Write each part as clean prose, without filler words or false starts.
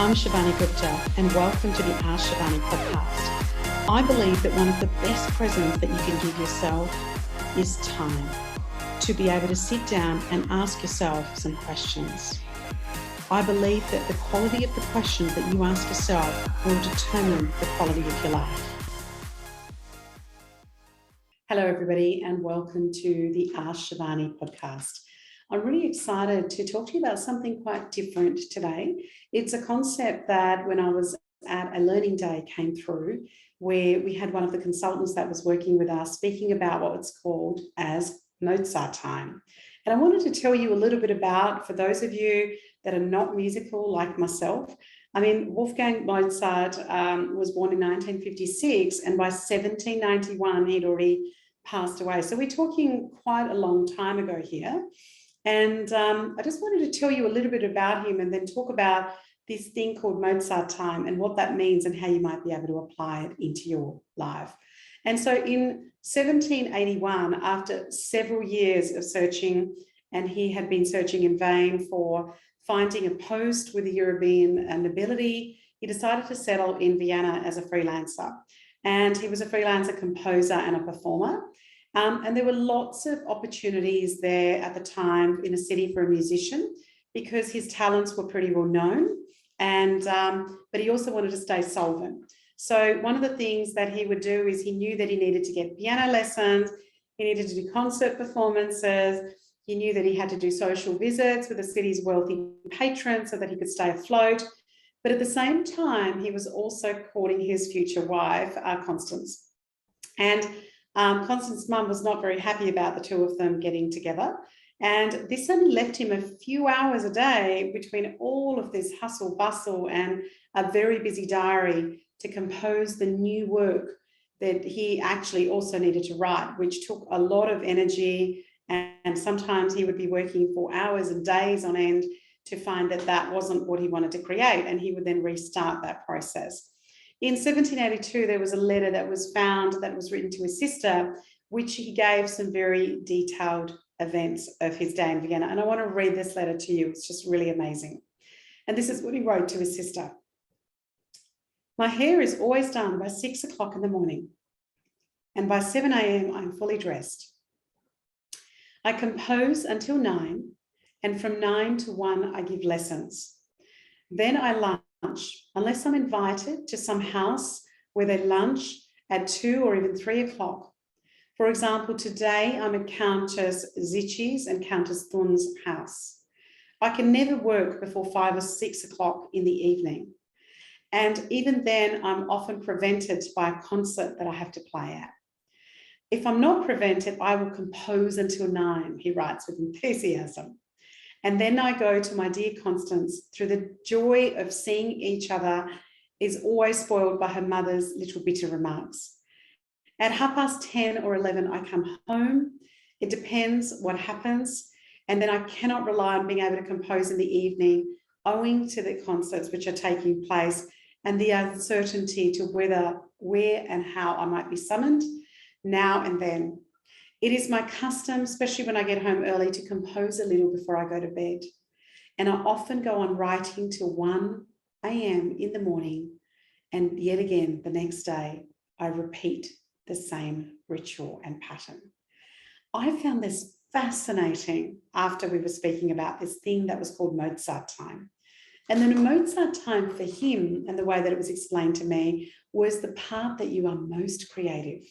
I'm Shivani Gupta, and welcome to the Ask Shivani podcast. I believe that one of the best presents that you can give yourself is time to be able to sit down and ask yourself some questions. I believe that the quality of the questions that you ask yourself will determine the quality of your life. Hello, everybody, and welcome to the Ask Shivani podcast. I'm really excited to talk to you about something quite different today. It's a concept that when I was at a learning day came through, where we had one of the consultants that was working with us speaking about what's called as Mozart time. And I wanted to tell you a little bit about, for those of you that are not musical like myself, I mean, Wolfgang Mozart was born in 1956, and by 1791, he'd already passed away. So we're talking quite a long time ago here. And I just wanted to tell you a little bit about him and then talk about this thing called Mozart time and what that means and how you might be able to apply it into your life. And so in 1781, after several years of searching, and he had been searching in vain for finding a post with the European nobility, he decided to settle in Vienna as a freelancer. And he was a freelancer composer and a performer. And there were lots of opportunities there at the time in a city for a musician because his talents were pretty well known. And but he also wanted to stay solvent. So one of the things that he would do is he knew that he needed to get piano lessons, he needed to do concert performances, he knew that he had to do social visits with the city's wealthy patrons so that he could stay afloat. But at the same time, he was also courting his future wife, Constance. And Constance's mum was not very happy about the two of them getting together. And this only left him a few hours a day between all of this hustle bustle and a very busy diary to compose the new work that he actually also needed to write, which took a lot of energy. And sometimes he would be working for hours and days on end to find that that wasn't what he wanted to create. And he would then restart that process. In 1782, there was a letter that was found that was written to his sister, which he gave some very detailed events of his day in Vienna. And I want to read this letter to you. It's just really amazing. And this is what he wrote to his sister. My hair is always done by 6 o'clock in the morning, and by 7 a.m. I'm fully dressed. I compose until 9, and from 9 to 1, I give lessons. Then I lunch, unless I'm invited to some house where they lunch at 2 or even 3 o'clock. For example, today I'm at Countess Zichy's and Countess Thun's house. I can never work before 5 or 6 o'clock in the evening. And even then, I'm often prevented by a concert that I have to play at. If I'm not prevented, I will compose until 9, he writes with enthusiasm. And then I go to my dear Constance through the joy of seeing each other is always spoiled by her mother's little bitter remarks. At 10:30 or 11, I come home. It depends what happens. And then I cannot rely on being able to compose in the evening owing to the concerts which are taking place and the uncertainty to whether, where and how I might be summoned now and then. It is my custom, especially when I get home early, to compose a little before I go to bed. And I often go on writing till 1 a.m. in the morning. And yet again, the next day, I repeat the same ritual and pattern. I found this fascinating after we were speaking about this thing that was called Mozart time. And then a Mozart time for him, and the way that it was explained to me, was the part that you are most creative.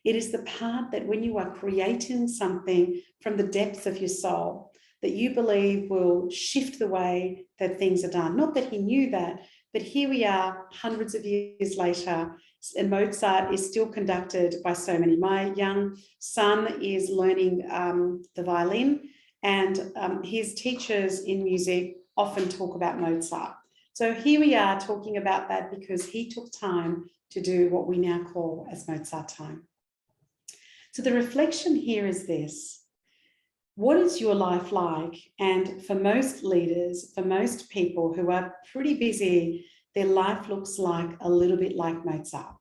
It is the part that when you are creating something from the depths of your soul that you believe will shift the way that things are done. Not that he knew that, but here we are hundreds of years later, and Mozart is still conducted by so many. My young son is learning the violin, and his teachers in music often talk about Mozart. So here we are talking about that because he took time to do what we now call as Mozart time. So the reflection here is this: what is your life like? And for most leaders, for most people who are pretty busy, their life looks like a little bit like Mozart.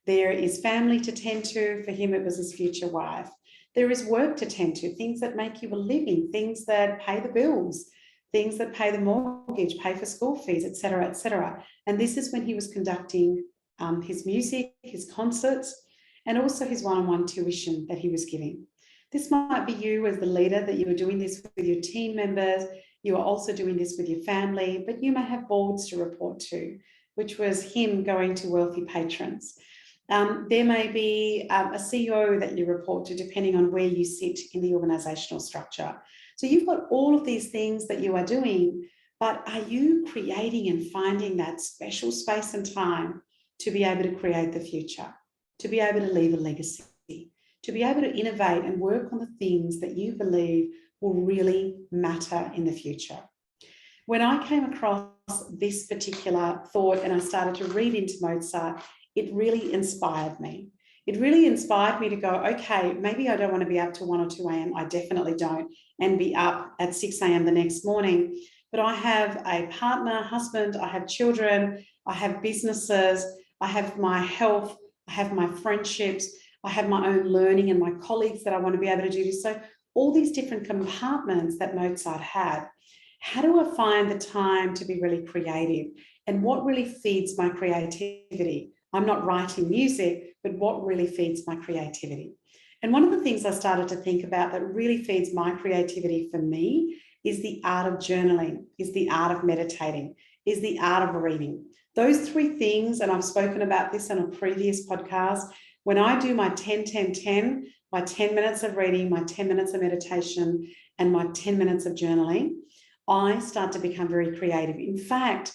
There is family to tend to. For him, it was his future wife. There is work to tend to, things that make you a living, things that pay the bills, things that pay the mortgage, pay for school fees, et cetera, et cetera. And this is when he was conducting his music, his concerts, and also his one-on-one tuition that he was giving. This might be you as the leader, that you are doing this with your team members. You are also doing this with your family, but you may have boards to report to, which was him going to wealthy patrons. There may be a CEO that you report to, depending on where you sit in the organizational structure. So you've got all of these things that you are doing, but are you creating and finding that special space and time to be able to create the future, to be able to leave a legacy, to be able to innovate and work on the things that you believe will really matter in the future? When I came across this particular thought and I started to read into Mozart, it really inspired me. It really inspired me to go, okay, maybe I don't want to be up till 1 or 2 a.m. I definitely don't, and be up at 6 a.m. the next morning. But I have a partner, husband, I have children, I have businesses, I have my health, I have my friendships, I have my own learning and my colleagues that I want to be able to do this. So all these different compartments that Mozart had. How do I find the time to be really creative? And what really feeds my creativity? I'm not writing music, but what really feeds my creativity? And one of the things I started to think about that really feeds my creativity for me is the art of journaling, is the art of meditating, is the art of reading. Those 3 things, and I've spoken about this on a previous podcast, when I do my 10-10-10, my 10 minutes of reading, my 10 minutes of meditation, and my 10 minutes of journaling, I start to become very creative. In fact,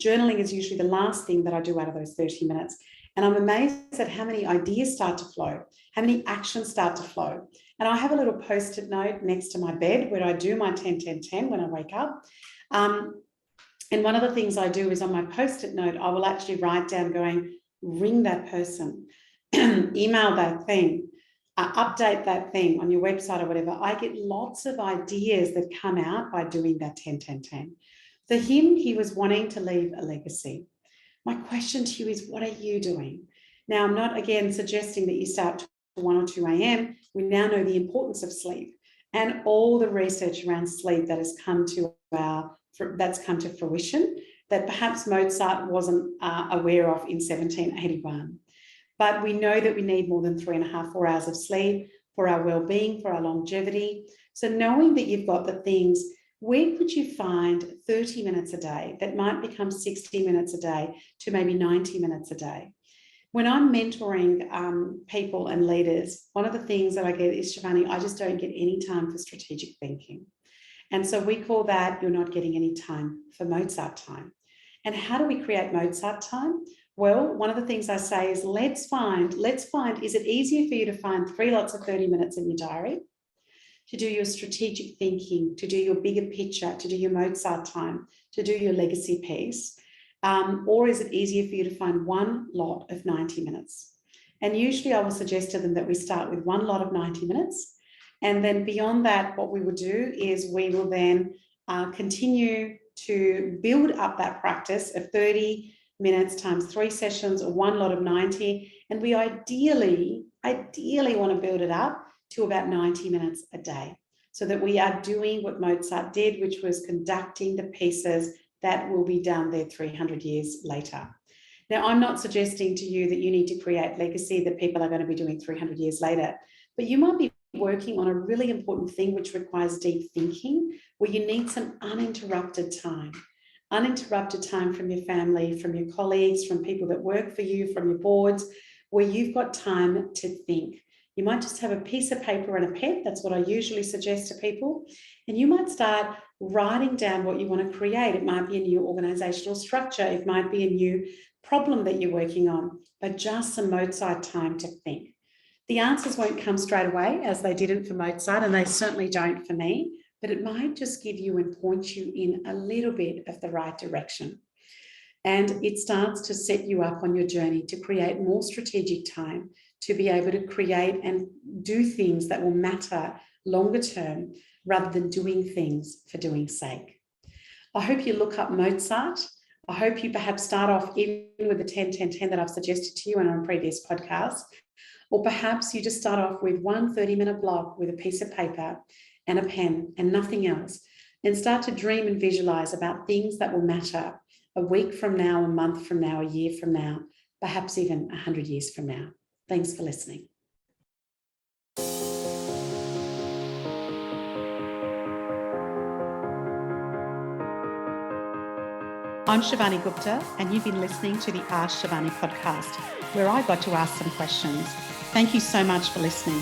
journaling is usually the last thing that I do out of those 30 minutes. And I'm amazed at how many ideas start to flow, how many actions start to flow. And I have a little post-it note next to my bed where I do my 10-10-10 when I wake up. And one of the things I do is on my post-it note, I will actually write down going, ring that person, email that thing, update that thing on your website or whatever. I get lots of ideas that come out by doing that 10-10-10. For him, he was wanting to leave a legacy. My question to you is, what are you doing? Now, I'm not, again, suggesting that you start at 1 or 2 a.m. We now know the importance of sleep and all the research around sleep that has come to fruition that perhaps Mozart wasn't aware of in 1781. But we know that we need more than 3.5, 4 hours of sleep for our well-being, for our longevity. So knowing that you've got the things, where could you find 30 minutes a day that might become 60 minutes a day to maybe 90 minutes a day? When I'm mentoring people and leaders, one of the things that I get is, Shivani, I just don't get any time for strategic thinking. And so we call that, you're not getting any time for Mozart time. And how do we create Mozart time? Well, one of the things I say is let's find, is it easier for you to find 3 lots of 30 minutes in your diary to do your strategic thinking, to do your bigger picture, to do your Mozart time, to do your legacy piece? Or is it easier for you to find 1 lot of 90 minutes? And usually I will suggest to them that we start with 1 lot of 90 minutes. And then beyond that, what we will do is we will then continue to build up that practice of 30 minutes times 3 sessions or 1 lot of 90. And we ideally want to build it up to about 90 minutes a day so that we are doing what Mozart did, which was conducting the pieces that will be done there 300 years later. Now, I'm not suggesting to you that you need to create legacy that people are going to be doing 300 years later, but you might be working on a really important thing which requires deep thinking, where you need some uninterrupted time from your family, from your colleagues, from people that work for you, from your boards, where you've got time to think. You might just have a piece of paper and a pen. That's what I usually suggest to people. And you might start writing down what you want to create. It might be a new organizational structure. It might be a new problem that you're working on, but just some Mozart time to think. The answers won't come straight away, as they didn't for Mozart, and they certainly don't for me, but it might just give you and point you in a little bit of the right direction. And it starts to set you up on your journey to create more strategic time, to be able to create and do things that will matter longer term rather than doing things for doing sake. I hope you look up Mozart. I hope you perhaps start off even with the 10-10-10 that I've suggested to you on a previous podcast, or perhaps you just start off with 1 30-minute block with a piece of paper and a pen and nothing else, and start to dream and visualize about things that will matter a week from now, a month from now, a year from now, perhaps even 100 years from now. Thanks for listening. I'm Shivani Gupta, and you've been listening to the Ask Shivani podcast, where I got to ask some questions. Thank you so much for listening.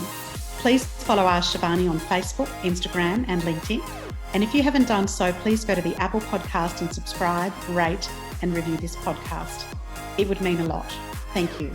Please follow Ask Shivani on Facebook, Instagram, and LinkedIn. And if you haven't done so, please go to the Apple podcast and subscribe, rate, and review this podcast. It would mean a lot. Thank you.